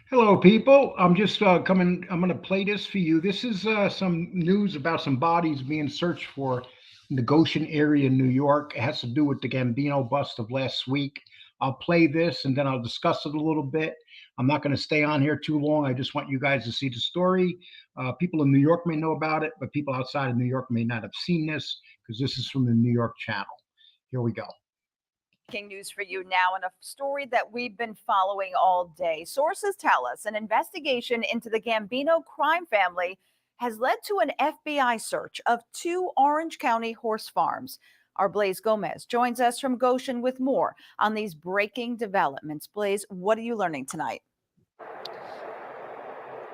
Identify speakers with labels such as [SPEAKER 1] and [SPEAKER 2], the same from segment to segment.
[SPEAKER 1] Hello, people. I'm just coming. I'm going to play this for you. This is some news about some bodies being searched for in the Goshen area in New York. It has to do with the Gambino bust of last week. I'll play this and then I'll discuss it a little bit. I'm not going to stay on here too long. I just want you guys to see the story. People in New York may know about it, but people outside of New York may not have seen this because this is from the New York Channel. Here we go.
[SPEAKER 2] Breaking news for you now, and a story that we've been following all day. Sources tell us an investigation into the Gambino crime family has led to an FBI search of two Orange County horse farms. Our Blaze Gomez joins us from Goshen with more on these breaking developments. Blaze, what are you learning tonight?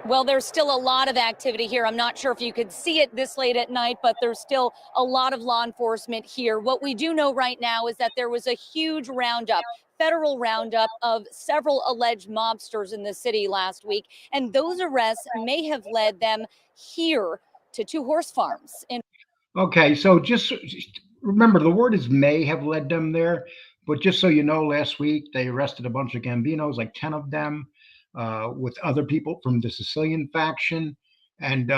[SPEAKER 3] Well, there's still a lot of activity here. I'm not sure if you could see it this late at night, but there's still a lot of law enforcement here. What we do know right now is that there was a huge roundup, federal roundup of several alleged mobsters in the city last week, and those arrests may have led them here to two horse farms.
[SPEAKER 1] Okay, so just remember the word is may have led them there, but just so you know, last week they arrested a bunch of Gambinos, like 10 of them, with other people from the Sicilian faction. And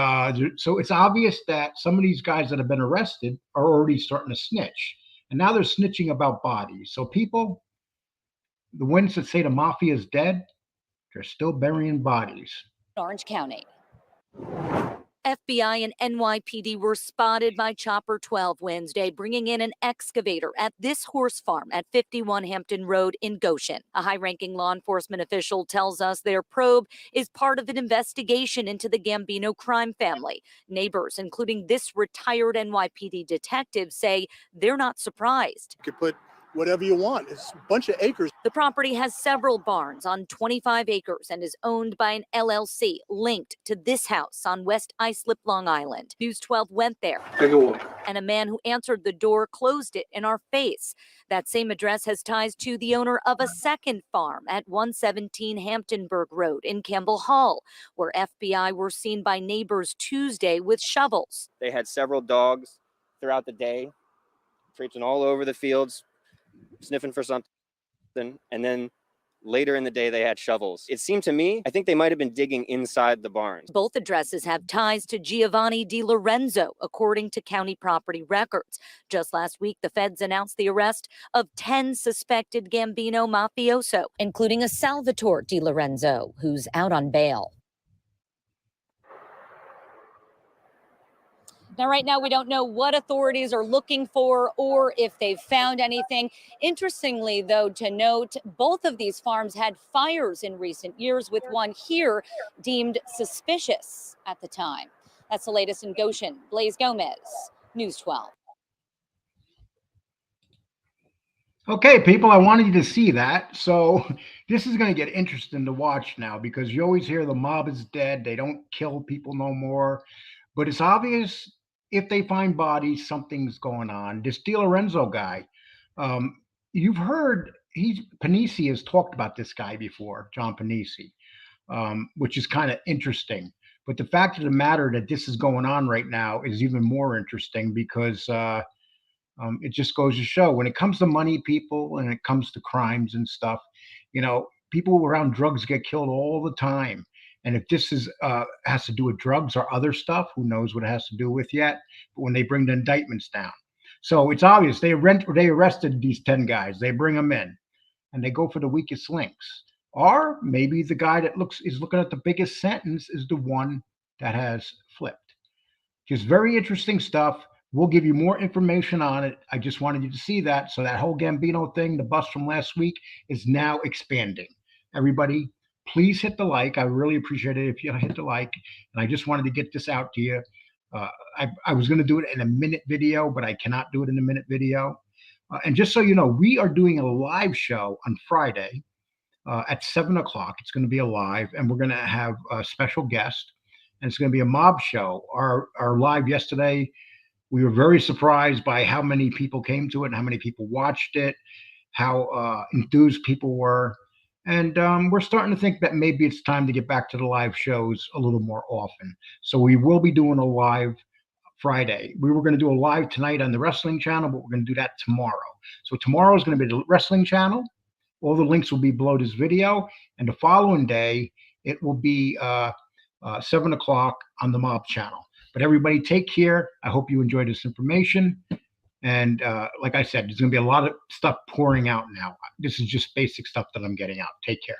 [SPEAKER 1] so it's obvious that some of these guys that have been arrested are already starting to snitch. And now they're snitching about bodies. So people, the ones that say the mafia is dead, they're still burying bodies.
[SPEAKER 3] Orange County. FBI and NYPD were spotted by Chopper 12 Wednesday, bringing in an excavator at this horse farm at 51 Hampton Road in Goshen. A high-ranking law enforcement official tells us their probe is part of an investigation into the Gambino crime family. Neighbors, including this retired NYPD detective, say they're not surprised.
[SPEAKER 4] You could put whatever you want. It's a bunch of acres.
[SPEAKER 3] The property has several barns on 25 acres and is owned by an LLC linked to this house on West Islip, Long Island. News 12 went there.
[SPEAKER 4] Take a walk.
[SPEAKER 3] And a man who answered the door closed it in our face. That same address has ties to the owner of a second farm at 117 Hamptonburg Road in Campbell Hall, where FBI were seen by neighbors Tuesday with shovels.
[SPEAKER 5] They had several dogs throughout the day, traipsing all over the fields, sniffing for something, and then later in the day they had shovels. It seemed to me, I think they might have been digging inside the barns.
[SPEAKER 3] Both addresses have ties to Giovanni Di Lorenzo, according to county property records. Just last week, the feds announced the arrest of 10 suspected Gambino mafioso, including a Salvatore Di Lorenzo, who's out on bail. Now, right now, we don't know what authorities are looking for or if they've found anything. Interestingly, though, to note, both of these farms had fires in recent years, with one here deemed suspicious at the time. That's the latest in Goshen. Blaze Gomez, News 12.
[SPEAKER 1] Okay, people, I wanted you to see that. So this is going to get interesting to watch now because you always hear the mob is dead. They don't kill people no more. But it's obvious if they find bodies, something's going on. This Di Lorenzo guy, you've heard, Panisi has talked about this guy before, John Panisi, which is kind of interesting. But the fact of the matter that this is going on right now is even more interesting because it just goes to show when it comes to money, people, and it comes to crimes and stuff, people around drugs get killed all the time. And if this has to do with drugs or other stuff, who knows what it has to do with yet? But when they bring the indictments down, so it's obvious they arrested these 10 guys. They bring them in, and they go for the weakest links. Or maybe the guy that is looking at the biggest sentence is the one that has flipped. Just very interesting stuff. We'll give you more information on it. I just wanted you to see that. So that whole Gambino thing, the bust from last week, is now expanding. Everybody, please hit the like. I really appreciate it if you hit the like. And I just wanted to get this out to you. I was going to do it in a minute video, but I cannot do it in a minute video. And just so you know, we are doing a live show on Friday at 7 o'clock. It's going to be a live, and we're going to have a special guest. And it's going to be a mob show. Our live yesterday, we were very surprised by how many people came to it and how many people watched it, how enthused people were. And we're starting to think that maybe it's time to get back to the live shows a little more often. So we will be doing a live Friday. We were going to do a live tonight on the wrestling channel, but we're going to do that tomorrow. So tomorrow is going to be the wrestling channel. All the links will be below this video. And the following day it will be 7 o'clock on the Mob channel. But everybody take care. I hope you enjoyed this information. And like I said, there's going to be a lot of stuff pouring out now. This is just basic stuff that I'm getting out. Take care.